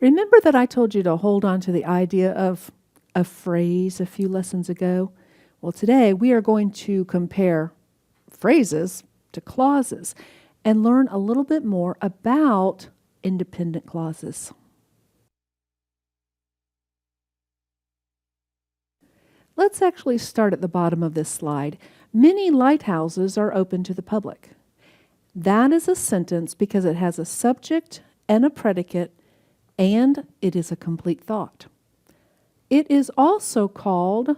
Remember that I told you to hold on to the idea of a phrase a few lessons ago? Well, today we are going to compare phrases to clauses and learn a little bit more about independent clauses. Let's actually start at the bottom of this slide. Many lighthouses are open to the public. That is a sentence because it has a subject and a predicate, and it is a complete thought. It is also called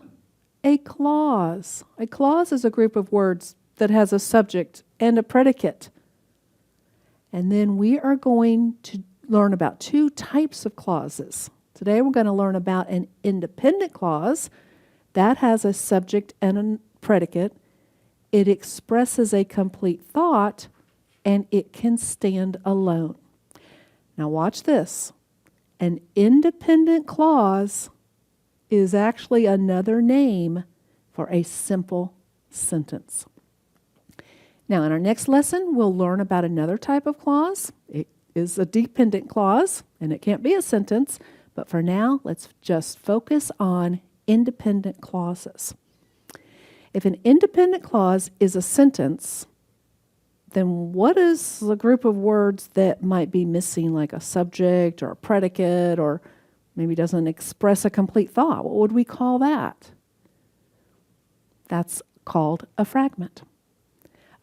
a clause. A clause is a group of words that has a subject and a predicate. And then we are going to learn about two types of clauses. Today we're going to learn about an independent clause that has a subject and a predicate. It expresses a complete thought, and it can stand alone. Now watch this. An independent clause is actually another name for a simple sentence. Now, in our next lesson, we'll learn about another type of clause. It is a dependent clause, and it can't be a sentence, but for now, let's just focus on independent clauses. If an independent clause is a sentence, then what is the group of words that might be missing, like a subject or a predicate, or maybe doesn't express a complete thought? What would we call that? That's called a fragment.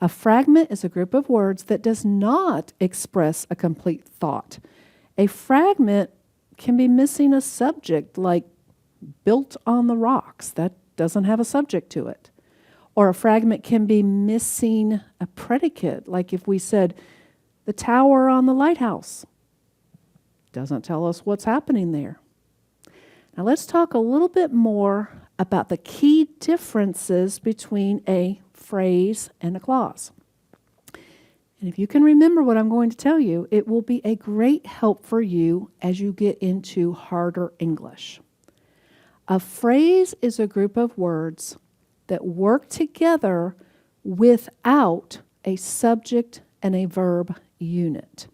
A fragment is a group of words that does not express a complete thought. A fragment can be missing a subject, like built on the rocks. That doesn't have a subject to it. Or a fragment can be missing a predicate, like if we said, the tower on the lighthouse. Doesn't tell us what's happening there. Now let's talk a little bit more about the key differences between a phrase and a clause. And if you can remember what I'm going to tell you, it will be a great help for you as you get into harder English. A phrase is a group of words that work together without a subject and a verb unit.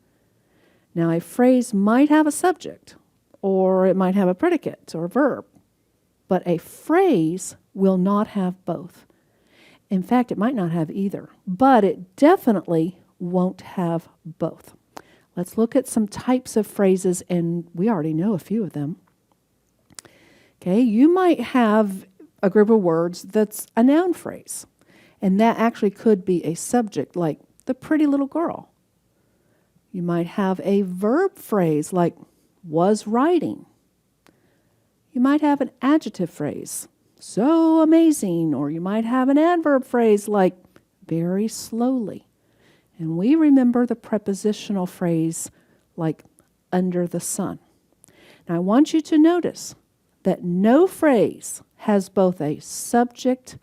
Now, a phrase might have a subject, or it might have a predicate or a verb, but a phrase will not have both. In fact, it might not have either, but it definitely won't have both. Let's look at some types of phrases, and we already know a few of them. Okay, you might have a group of words that's a noun phrase, and that actually could be a subject, like the pretty little girl. You might have a verb phrase, like was writing. You might have an adjective phrase, so amazing, or you might have an adverb phrase like very slowly. And we remember the prepositional phrase like under the sun. Now I want you to notice that no phrase has both a subject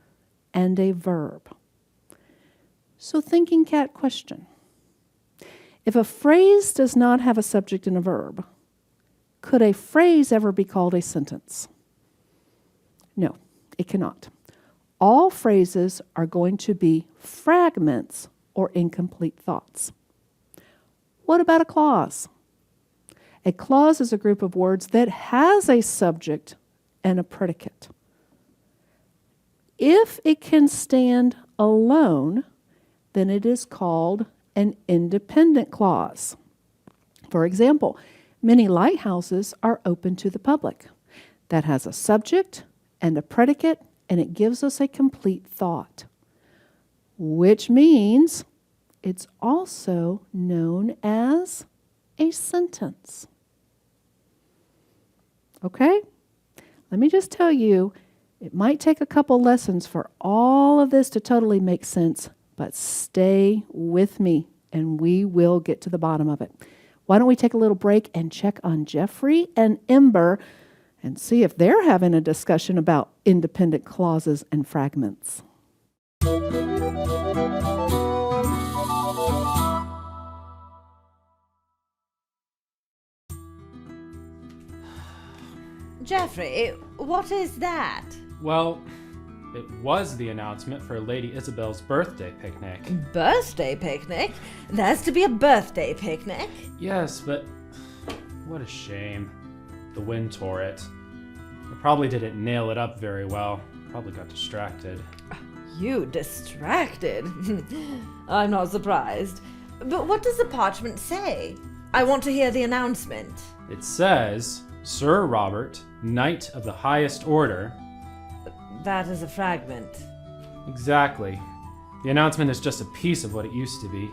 and a verb. So thinking cat question. If a phrase does not have a subject and a verb, could a phrase ever be called a sentence? No, it cannot. All phrases are going to be fragments or incomplete thoughts. What about a clause? A clause is a group of words that has a subject and a predicate. If it can stand alone, then it is called an independent clause. For example, many lighthouses are open to the public. That has a subject and a predicate, and it gives us a complete thought, which means it's also known as a sentence. Okay? Let me just tell you, it might take a couple lessons for all of this to totally make sense, but stay with me and we will get to the bottom of it. Why don't we take a little break and check on Jeffrey and Ember and see if they're having a discussion about independent clauses and fragments. Jeffrey, what is that? Well, it was the announcement for Lady Isabel's birthday picnic. Birthday picnic? There's to be a birthday picnic? Yes, but What a shame. The wind tore it. I probably didn't nail it up very well. Probably got distracted. You distracted? I'm not surprised. But what does the parchment say? I want to hear the announcement. It says, Sir Robert, Knight of the Highest Order. That is a fragment. Exactly. The announcement is just a piece of what it used to be.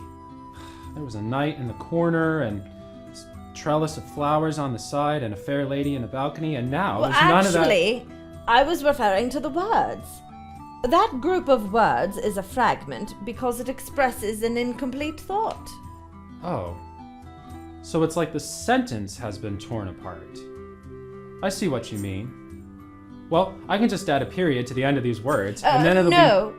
There was a knight in the corner, and a trellis of flowers on the side, and a fair lady in the balcony, and now Well, there's none of that. actually, I was referring to the words. That group of words is a fragment because it expresses an incomplete thought. Oh. So it's like the sentence has been torn apart. I see what you mean. Well, I can just add a period to the end of these words, and then it'll No.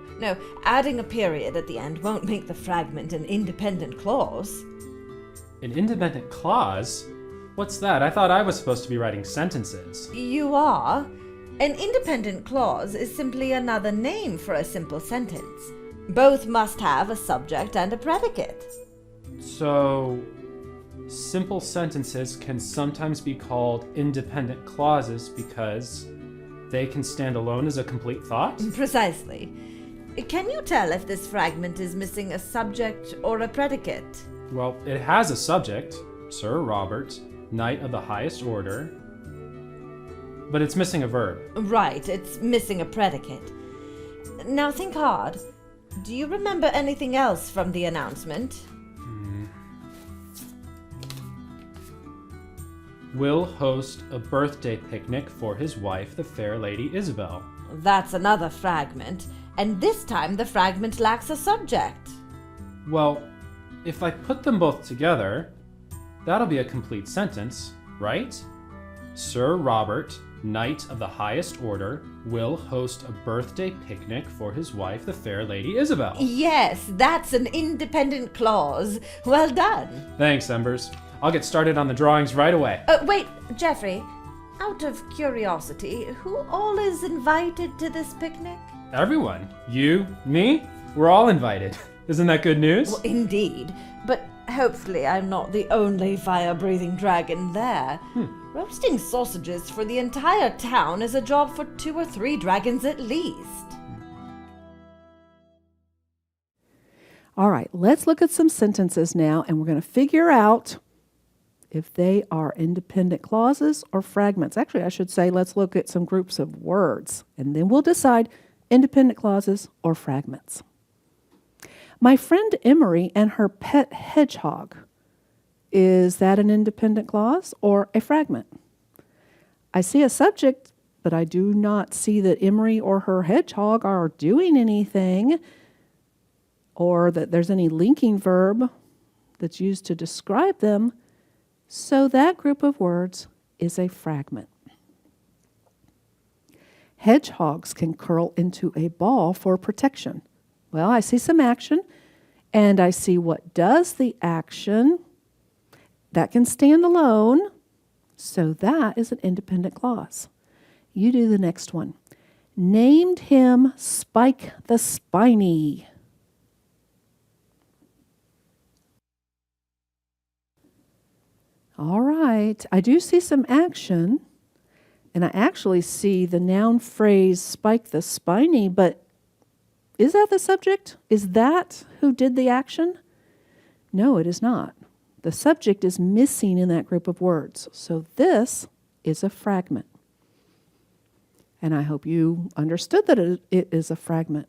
Adding a period at the end won't make the fragment an independent clause. be an independent clause? What's that? I thought I was supposed to be writing sentences. You are. An independent clause is simply another name for a simple sentence. Both must have a subject and a predicate. So, simple sentences can sometimes be called independent clauses because they can stand alone as a complete thought? Precisely. Can you tell if this fragment is missing a subject or a predicate? Well, it has a subject, Sir Robert, Knight of the Highest Order, but it's missing a verb. Right, it's missing a predicate. Now think hard. Do you remember anything else from the announcement? Will host a birthday picnic for his wife, the fair Lady Isabel. That's another fragment, and this time the fragment lacks a subject. Well, if I put them both together, that'll be a complete sentence, right? Sir Robert, Knight of the Highest Order, will host a birthday picnic for his wife, the fair Lady Isabel. Yes, that's an independent clause. Well done. Thanks, Embers. I'll get started on the drawings right away. Wait, Jeffrey, out of curiosity, who all is invited to this picnic? Everyone. You, me, we're all invited. Isn't that good news? Well, indeed, but hopefully I'm not the only fire-breathing dragon there. Roasting sausages for the entire town is a job for 2 or 3 dragons at least. All right, let's look at some sentences now, and we're going to figure out if they are independent clauses or fragments. Actually, I should say let's look at some groups of words, and then we'll decide independent clauses or fragments. My friend Emery and her pet hedgehog. Is that an independent clause or a fragment? I see a subject, but I do not see that Emery or her hedgehog are doing anything, or that there's any linking verb that's used to describe them. So that group of words is a fragment. Hedgehogs can curl into a ball for protection. Well, I see some action, and I see what does the action. That can stand alone, so that is an independent clause. You do the next one. Named him Spike the Spiny. All right, I do see some action, and I actually see the noun phrase Spike the Spiny, but is that the subject? Is that who did the action? No, it is not. The subject is missing in that group of words. So this is a fragment. And I hope you understood that it is a fragment.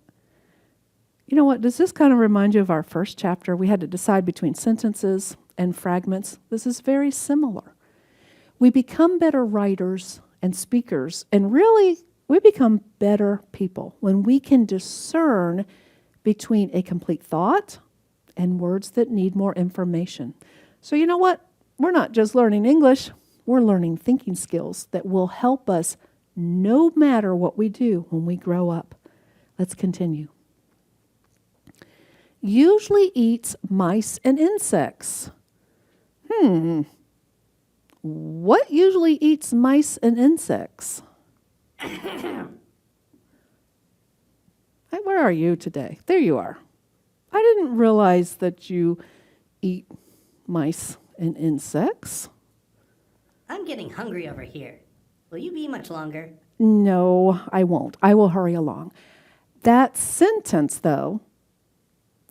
You know what? Does this kind of remind you of our first chapter? We had to decide between sentences and fragments. This is very similar. We become better writers and speakers, and really we become better people when we can discern between a complete thought and words that need more information. So you know what? We're not just learning English, we're learning thinking skills that will help us no matter what we do when we grow up. Let's continue. Usually eats mice and insects. What usually eats mice and insects? Hey, where are you today? There you are. I didn't realize that you eat mice and insects. I'm getting hungry over here. Will you be much longer? No, I won't. I will hurry along. That sentence, though,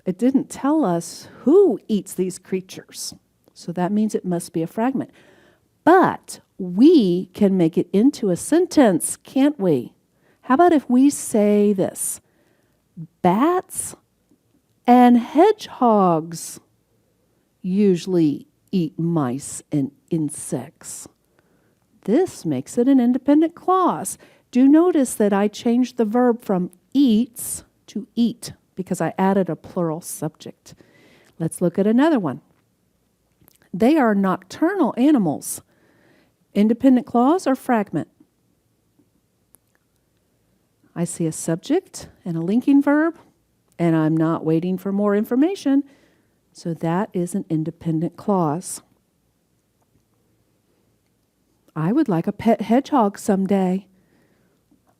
it didn't tell us who eats these creatures. So that means it must be a fragment. But we can make it into a sentence, can't we? How about if we say this? Bats and hedgehogs usually eat mice and insects. This makes it an independent clause. Do notice that I changed the verb from eats to eat because I added a plural subject. Let's look at another one. They are nocturnal animals. Independent clause or fragment? I see a subject and a linking verb, and I'm not waiting for more information, so that is an independent clause. I would like a pet hedgehog someday.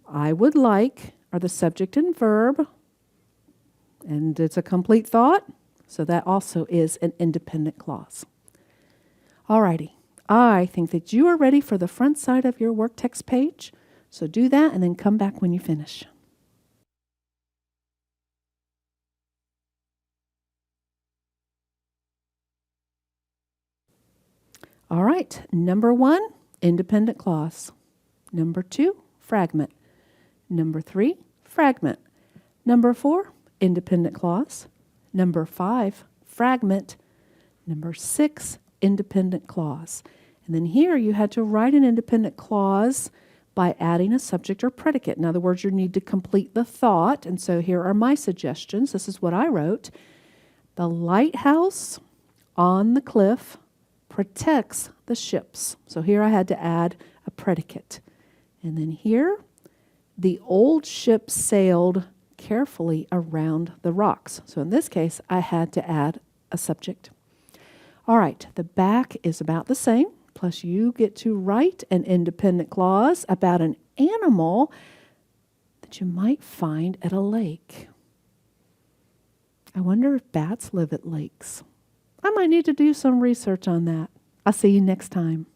I would like are the subject and verb, and it's a complete thought, so that also is an independent clause. Alrighty, I think that you are ready for the front side of your work text page, so do that and then come back when you finish. All right, number 1, independent clause. Number 2, fragment. Number 3, fragment. Number 4, independent clause. Number 5, fragment. Number 6, independent clause. And then here you had to write an independent clause by adding a subject or predicate. In other words, you need to complete the thought. And so here are my suggestions. This is what I wrote. The lighthouse on the cliff protects the ships. So here I had to add a predicate. And then here, the old ship sailed carefully around the rocks. So in this case, I had to add a subject. All right, the back is about the same, plus you get to write an independent clause about an animal that you might find at a lake. I wonder if bats live at lakes. I might need to do some research on that. I'll see you next time.